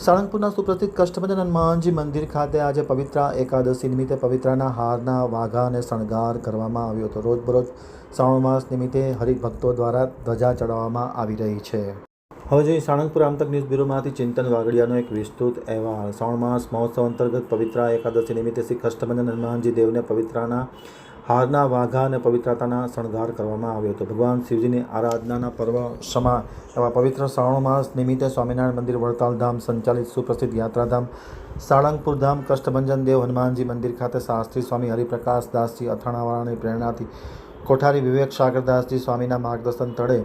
સાળંગપુરના સુપ્રસિદ્ધ કષ્ટભંજન હનુમાનજી મંદિર ખાતે આજે પવિત્ર એકાદશી નિમિત્તે પવિત્રના હારના વાઘા અને શણગાર કરવામાં આવ્યો હતો। રોજબરોજ શ્રાવણ માસ નિમિત્તે હરિભક્તો દ્વારા ધજા ચડાવવામાં આવી રહી છે। હવે જોઈએ સાળંગપુર આમતક ન્યૂઝ બ્યુરોમાંથી ચિંતન વાગડિયાનો એક વિસ્તૃત અહેવાલ। શ્રાવણ માસ મહોત્સવ અંતર્ગત પવિત્ર એકાદશી નિમિત્તે શ્રી કષ્ટભંજન હનુમાનજી દેવને પવિત્રના હારના વાઘા અને પવિત્રતાના શણગાર કરવામાં આવ્યો હતો। ભગવાન શિવજીની આરાધનાના પર્વ સમા એવા પવિત્ર શ્રાવણ માસ નિમિત્તે સ્વામિનારાયણ મંદિર વડતાલ ધામ સંચાલિત સુપ્રસિદ્ધ યાત્રાધામ સાળંગપુર ધામ કષ્ટભંજન દેવ હનુમાનજી મંદિર ખાતે શાસ્ત્રી સ્વામી હરિપ્રકાશ દાસજી અથાણાવાળાની પ્રેરણાથી કોઠારી વિવેક સાગરદાસજી સ્વામીના માર્ગદર્શન તળે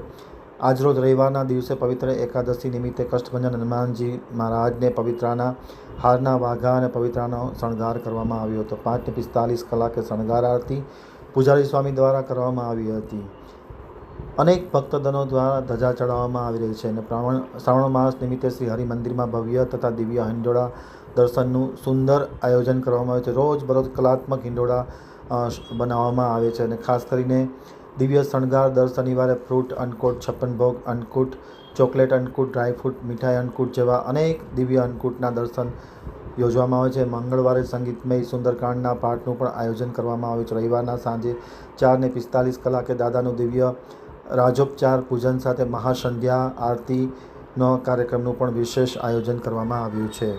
આજરોજ રવિવારના દિવસે પવિત્ર એકાદશી નિમિત્તે કષ્ટભંજન હનુમાનજી મહારાજને પવિત્રના હારના વાઘા અને પવિત્રાનો શણગાર કરવામાં આવ્યો હતો। 5:45 કલાકે શણગાર આરતી પૂજારી સ્વામી દ્વારા કરવામાં આવી હતી। અનેક ભક્તજનો દ્વારા ધજા ચડાવવામાં આવી રહી છે અને શ્રાવણ માસ નિમિત્તે શ્રી હરિ મંદિરમાં ભવ્ય તથા દિવ્ય હિંડોળા દર્શનનું સુંદર આયોજન કરવામાં આવે છે। રોજબરોજ કલાત્મક હિંડોળા બનાવવામાં આવે છે અને ખાસ કરીને દિવ્ય શણગાર દર શનિવારે ફ્રૂટ અન્નકૂટ, 56 ભોગ અન્નકૂટ, ચોકલેટ અન્નકૂટ, ડ્રાયફ્રૂટ મીઠાઈ અન્નકૂટ જેવા અનેક દિવ્ય અન્નકૂટના દર્શન યોજવામાં આવે છે। મંગળવારે સંગીતમય સુંદરકાંડના પાઠનું પણ આયોજન કરવામાં આવે છે। રવિવારના સાંજે 4:45 કલાકે દાદાનું દિવ્ય રાજોપચાર પૂજન સાથે મહાસંધ્યા આરતીનો કાર્યક્રમનું પણ વિશેષ આયોજન કરવામાં આવ્યું છે।